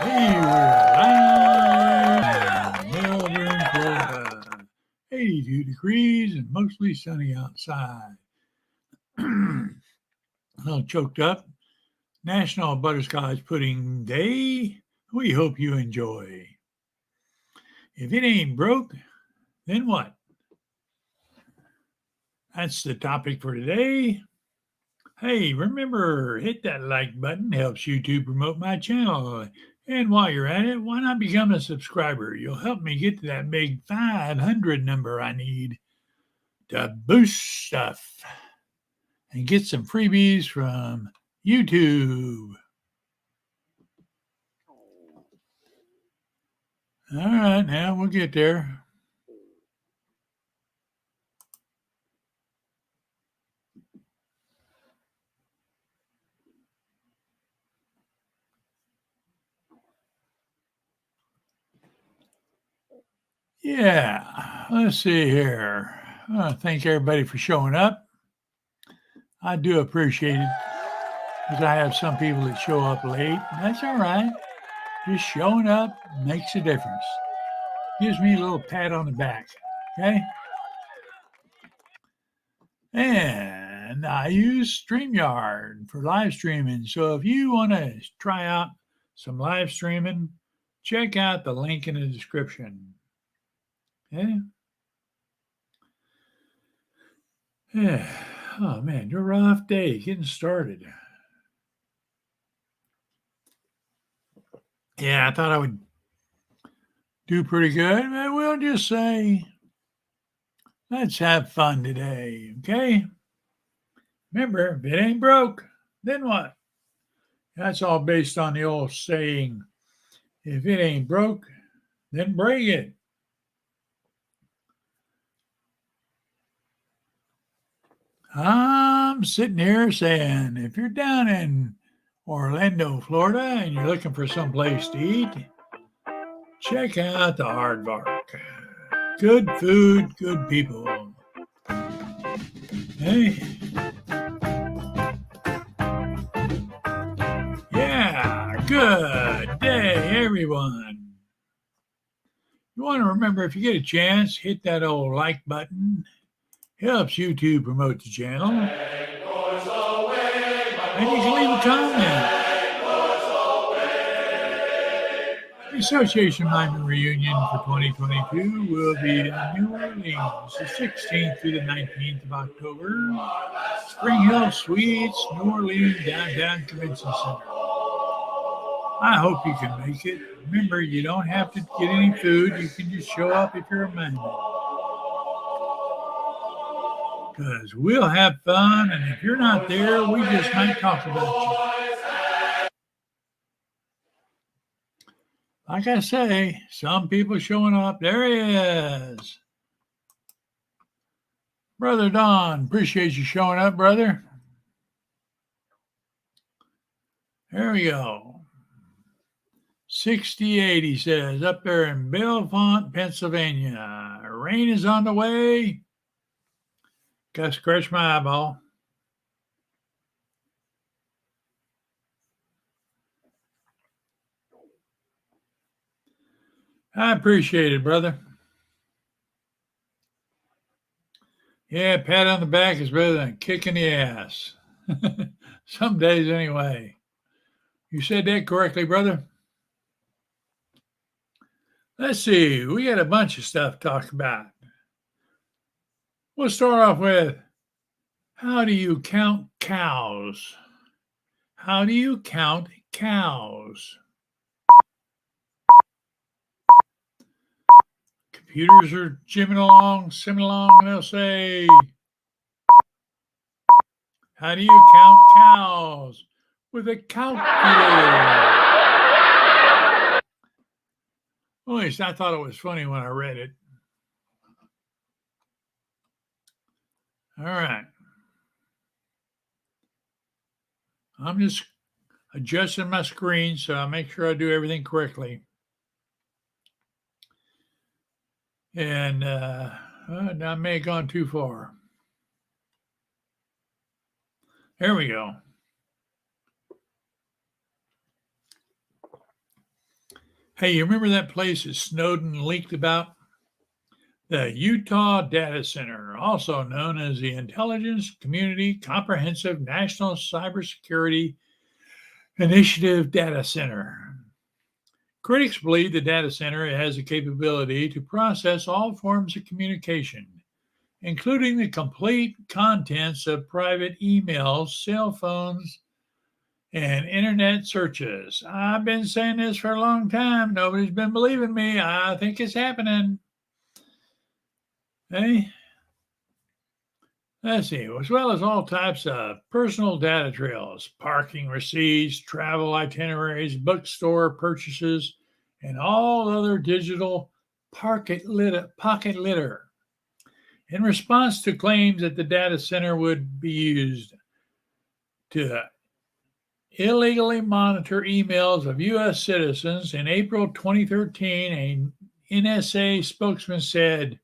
Hey, we're live in Melbourne, Florida. 82 degrees and mostly sunny outside. A little choked up. National Butterscotch Pudding Day. We hope you enjoy. If it ain't broke, then what? That's the topic for today. Hey, remember, hit that like button. Helps YouTube promote my channel. And while you're at it, why not become a subscriber? You'll help me get to that big 500 number I need to boost stuff and get some freebies from YouTube. All right, now we'll get there. Yeah, let's see here. I want to thank everybody for showing up. I do appreciate it because I have some people that show up late. That's all right. Just showing up makes a difference. Gives me a little pat on the back. Okay. And I use Streamyard for live streaming. So if you want to try out some live streaming, check out the link in the description. Okay. Yeah. Oh man, you're a rough day getting started. Yeah, I thought I would do pretty good. But we'll just say, let's have fun today. Okay. Remember, if it ain't broke, then what? That's all based on the old saying, if it ain't broke, then break it. I'm sitting here saying, if you're down in Orlando, Florida, and you're looking for some place to eat, check out the Aardvark. Good food, good people. Hey. Yeah, good day, everyone. You want to remember, if you get a chance, hit that old like button. Helps YouTube promote the channel. And you can leave a comment. The Association Lyman Reunion for 2022 will be in New Orleans, the 16th through the 19th of October. Spring Hill Suites, New Orleans, Downtown Convention Center. I hope you can make it. Remember, you don't have to get any food. You can just show up if you're a man. Because we'll have fun, and if you're not there, we just might talk about you. Like I say, some people showing up. There he is. Brother Don, appreciate you showing up, brother. There we go. 68, he says, up there in Bellefonte, Pennsylvania. Rain is on the way. Got to scratch my eyeball. I appreciate it, brother. Yeah, pat on the back is better than a kick in the ass. Some days, anyway. You said that correctly, brother. Let's see. We got a bunch of stuff to talk about. We'll start off with, how do you count cows? How do you count cows? Computers are simming along, and they'll say, how do you count cows? With a calculator. Well, at least I thought it was funny when I read it. All right. I'm just adjusting my screen so I make sure I do everything correctly. And I may have gone too far. There we go. Hey, you remember that place that Snowden leaked about? The Utah Data Center, also known as the Intelligence Community Comprehensive National Cybersecurity Initiative Data Center. Critics believe the data center has the capability to process all forms of communication, including the complete contents of private emails, cell phones, and internet searches. I've been saying this for a long time. Nobody's been believing me. I think it's happening. Hey, let's see. As well as all types of personal data trails, parking receipts, travel itineraries, bookstore purchases, and all other digital pocket litter. In response to claims that the data center would be used to illegally monitor emails of U.S. citizens, in April 2013, a NSA spokesman said,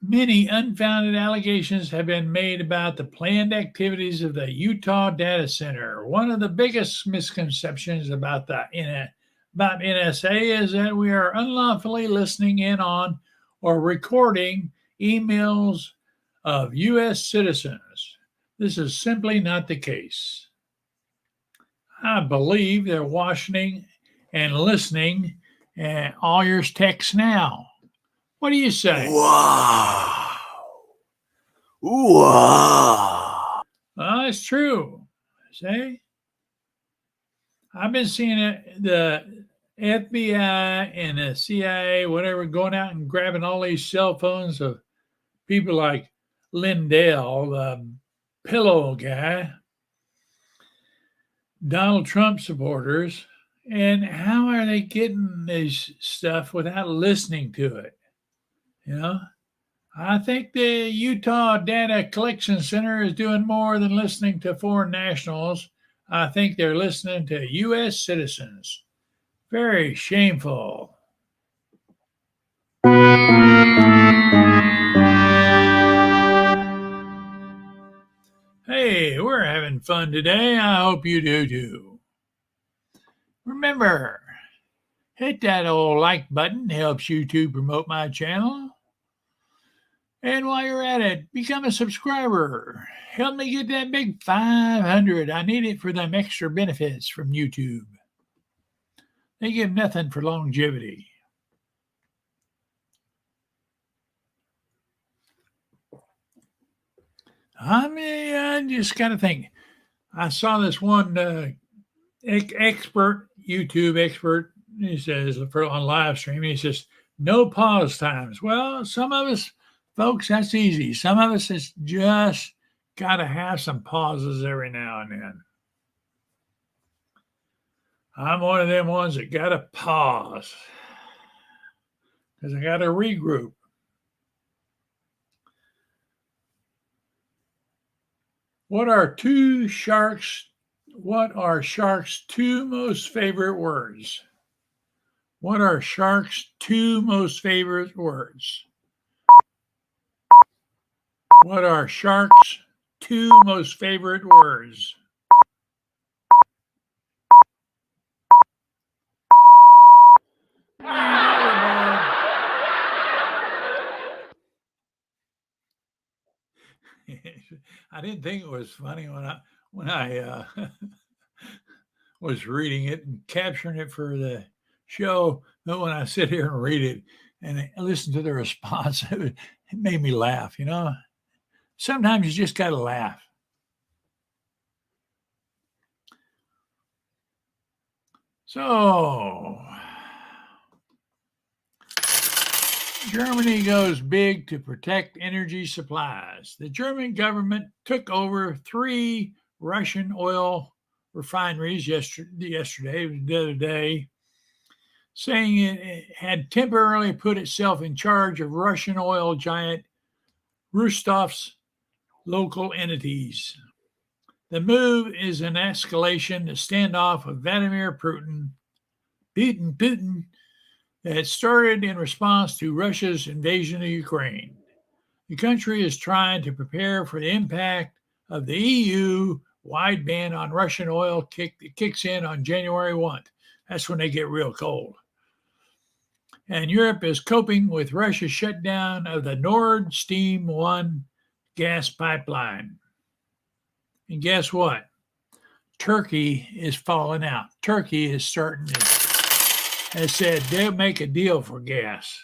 many unfounded allegations have been made about the planned activities of the Utah data center. One of the biggest misconceptions about NSA is that we are unlawfully listening in on or recording emails of U.S. citizens. This is simply not the case. I believe they're watching and listening at all your texts now. What do you say? Wow. Wow. It's true. See? I've been seeing it, the FBI and the CIA, whatever, going out and grabbing all these cell phones of people like Lindell, the pillow guy, Donald Trump supporters. And how are they getting this stuff without listening to it? You know, I think the Utah Data Collection Center is doing more than listening to foreign nationals. I think they're listening to U.S. citizens. Very shameful. Hey, we're having fun today. I hope you do too. Remember, hit that old like button. Helps YouTube promote my channel. And while you're at it, become a subscriber. Help me get that big 500. I need it for them extra benefits from YouTube. They give nothing for longevity. I mean, I just got to think. I saw this one expert, YouTube expert. He says on live stream, he says, no pause times. Well, some of us, folks, that's easy. Some of us, it's just got to have some pauses every now and then. I'm one of them ones that got to pause because I got to regroup. What are sharks' two most favorite words? What are sharks' two most favorite words? What are sharks' two most favorite words? I didn't think it was funny when I was reading it and capturing it for the show, but when I sit here and read it and I listen to the response, it made me laugh. You know, sometimes you just got to laugh. So, Germany goes big to protect energy supplies. The German government took over 3 Russian oil refineries yesterday, the other day, saying it had temporarily put itself in charge of Russian oil giant Rostov's local entities. The move is an escalation to standoff with Vladimir Putin that started in response to Russia's invasion of Ukraine. The country is trying to prepare for the impact of the EU wide ban on Russian oil kicks in on January 1. That's when they get real cold. And Europe is coping with Russia's shutdown of the Nord Stream 1 gas pipeline. And guess what? Turkey is falling out. Turkey is starting to, has said they'll make a deal for gas.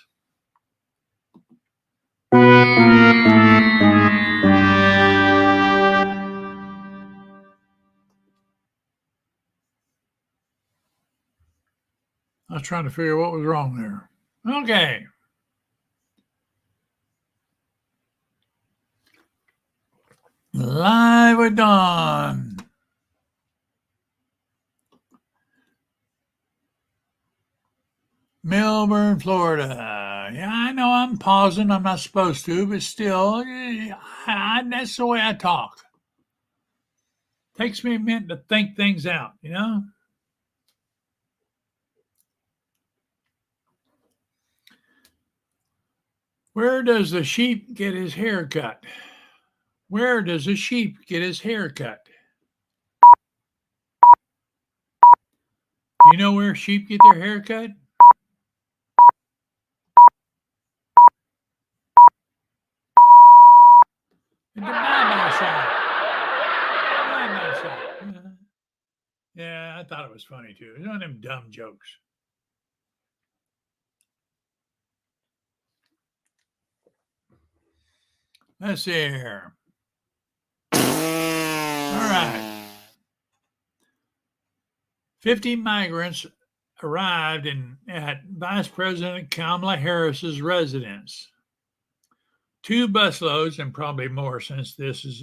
I was trying to figure out what was wrong there. Okay. Live with Dawn. Melbourne, Florida. Yeah, I know I'm pausing. I'm not supposed to, but still, that's the way I talk. Takes me a minute to think things out, you know? Where does the sheep get his hair cut? Where does a sheep get his hair cut? Do you know where sheep get their hair cut? In the bye-bye shop. Bye-bye shop. Yeah, I thought it was funny too. It's one of them dumb jokes. Let's see here. All right. 50 migrants arrived at Vice President Kamala Harris's residence. 2 busloads, and probably more since this has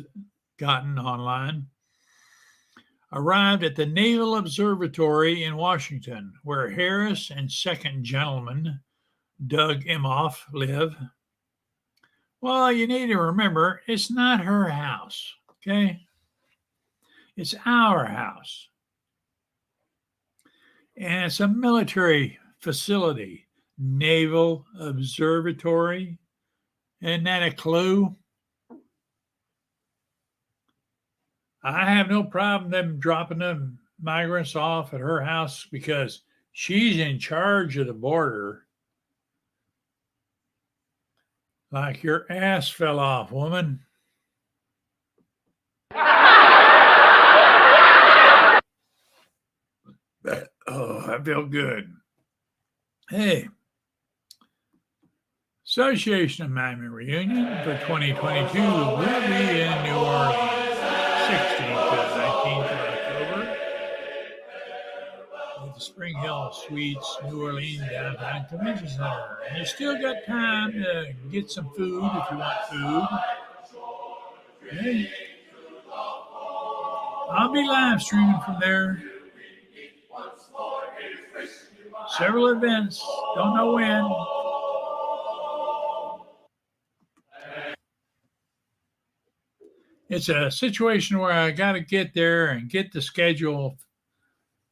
gotten online, arrived at the Naval Observatory in Washington, where Harris and second gentleman Doug Emhoff live. Well, you need to remember, it's not her house, okay? It's our house. And it's a military facility, Naval Observatory. Isn't that a clue? I have no problem them dropping the migrants off at her house because she's in charge of the border. Like your ass fell off, woman. Oh, I feel good. Hey. Association of Monument Reunion for 2022 will be in New Orleans, 16th to 19th of October, at the Spring Hill Suites, New Orleans Downtown Convention Center. And you still got time to get some food if you want food. Okay. I'll be live streaming from there. Several events, don't know when. It's a situation where I got to get there and get the schedule,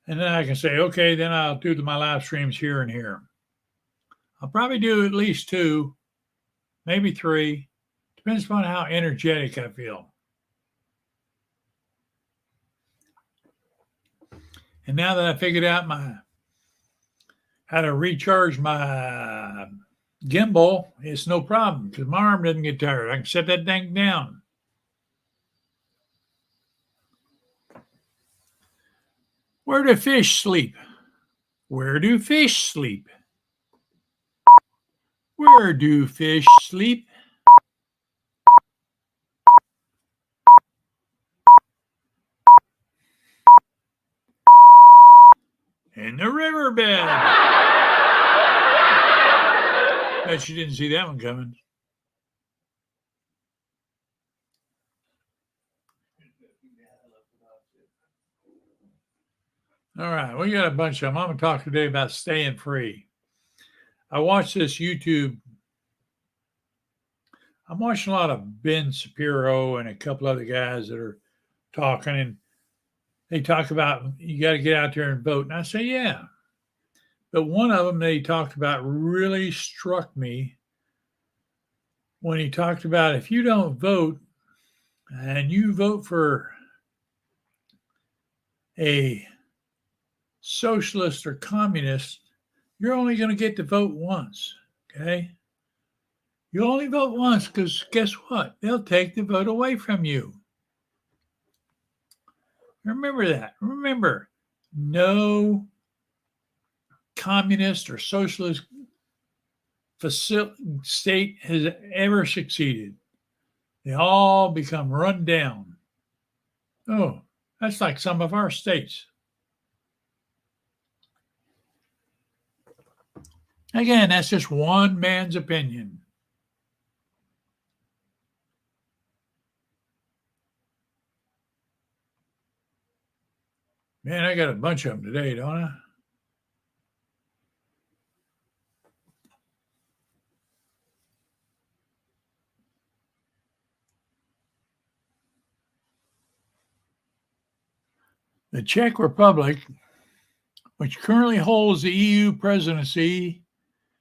and then I can say, okay, then I'll do my live streams here and here. I'll probably do at least 2, maybe 3. Depends upon how energetic I feel. And now that I figured out how to recharge my gimbal, it's no problem because my arm doesn't get tired. I can set that thing down. Where do fish sleep? Where do fish sleep? Where do fish sleep? In the riverbed. Bet you didn't see that one coming. All right, we got a bunch of them. I'm going to talk today about staying free. I watched this YouTube. I'm watching a lot of Ben Shapiro and a couple other guys that are talking, and they talk about you got to get out there and vote. And I say, yeah. But one of them they talked about really struck me when he talked about if you don't vote and you vote for a socialist or communist, you're only going to get to vote once, okay? You only vote once because guess what? They'll take the vote away from you. Remember that. Remember, no communist or socialist state has ever succeeded. They all become run down. Oh, that's like some of our states. Again, that's just one man's opinion. Man, I got a bunch of them today, don't I? The Czech Republic, which currently holds the EU presidency,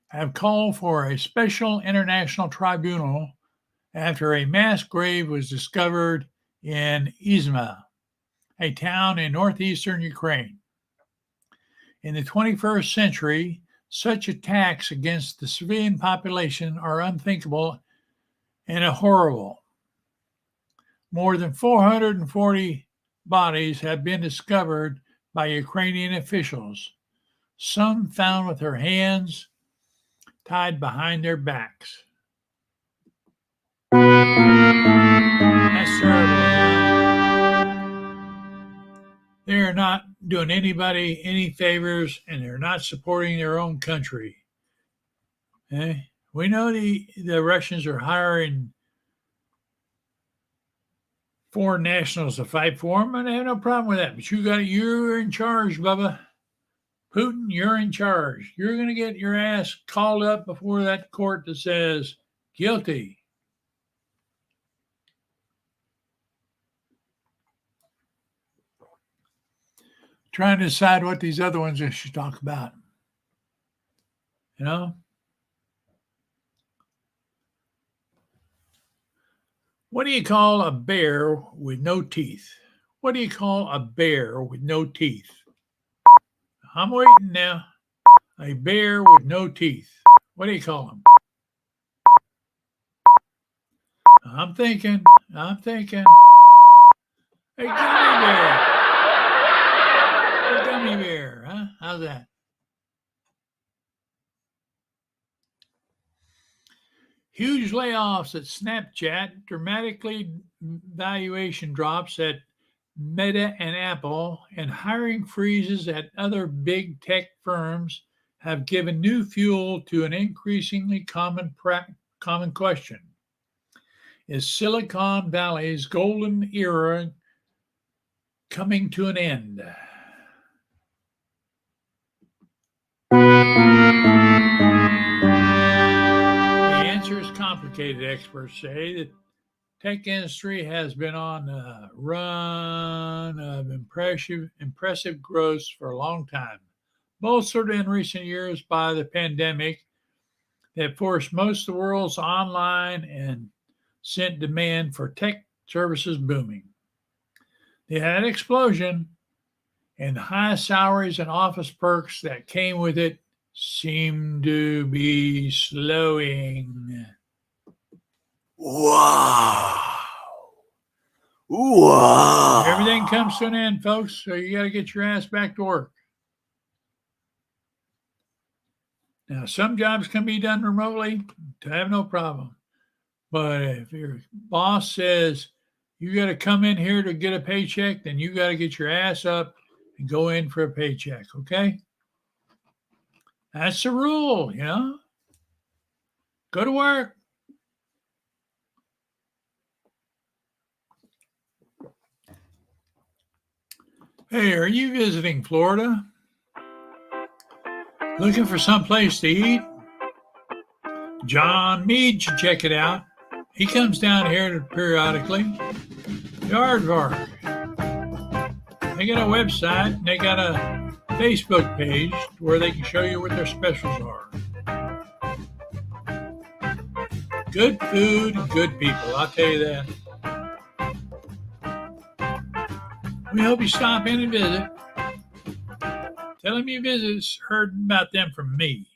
have called for a special international tribunal after a mass grave was discovered in Izma, a town in northeastern Ukraine. In the 21st century, such attacks against the civilian population are unthinkable and horrible. More than 440 bodies have been discovered by Ukrainian officials, some found with their hands tied behind their backs. That's terrible. They're not doing anybody any favors, and they're not supporting their own country. Okay? We know the Russians are hiring foreign nationals to fight for them, and I have no problem with that. But you're in charge, Bubba. Putin, you're in charge. You're going to get your ass called up before that court that says guilty. Trying to decide what these other ones I should talk about. You know? What do you call a bear with no teeth? What do you call a bear with no teeth? I'm waiting now. A bear with no teeth. What do you call him? I'm thinking. A gummy bear. A gummy bear, huh? How's that? Huge layoffs at Snapchat, dramatically valuation drops at Meta and Apple, and hiring freezes at other big tech firms have given new fuel to an increasingly common question. Is Silicon Valley's golden era coming to an end? The answer is complicated, experts say. The tech industry has been on a run of impressive growth for a long time, bolstered in recent years by the pandemic that forced most of the world's online and sent demand for tech services booming. That explosion and the high salaries and office perks that came with it seem to be slowing. Wow. Everything comes to an end, folks, so you got to get your ass back to work. Now, some jobs can be done remotely. I have no problem. But if your boss says you got to come in here to get a paycheck, then you got to get your ass up and go in for a paycheck, okay? That's the rule, you know? Go to work. Hey, are you visiting Florida? Looking for some place to eat? John Meade should check it out. He comes down here periodically. Yardvark. They got a website and they got a Facebook page where they can show you what their specials are. Good food, good people, I'll tell you that. We hope you stop in and visit. Tell him you heard about them from me.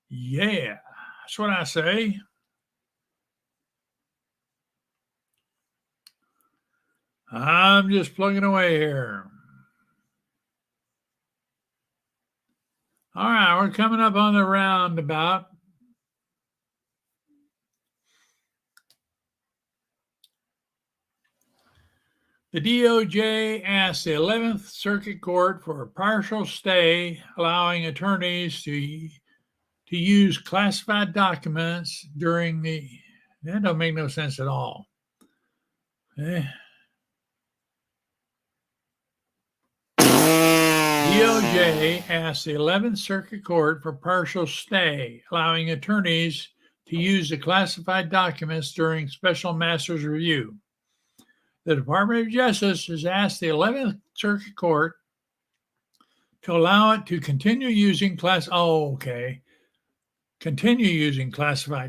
Yeah, that's what I say. I'm just plugging away here. All right, we're coming up on the roundabout. The DOJ asked the 11th Circuit Court for a partial stay, allowing attorneys to use classified documents during the... That don't make no sense at all. DOJ asked the 11th Circuit Court for partial stay, allowing attorneys to use the classified documents during special master's review. The Department of Justice has asked the 11th Circuit Court to allow it to continue using classified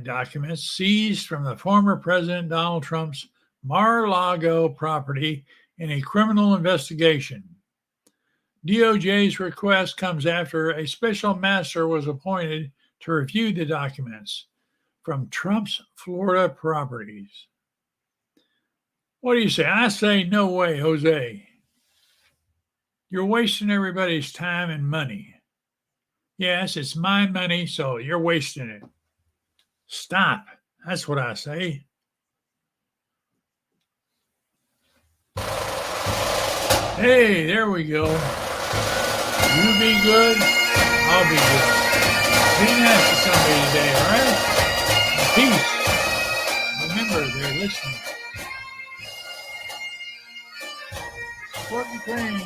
documents seized from the former President Donald Trump's Mar-a-Lago property in a criminal investigation. DOJ's request comes after a special master was appointed to review the documents from Trump's Florida properties. What do you say? I say no way, Jose. You're wasting everybody's time and money. Yes, it's my money, so you're wasting it. Stop. That's what I say. Hey, there we go. You be good, I'll be good. Be nice to somebody today, all right? Peace. Remember, they're listening. Support Ukraine.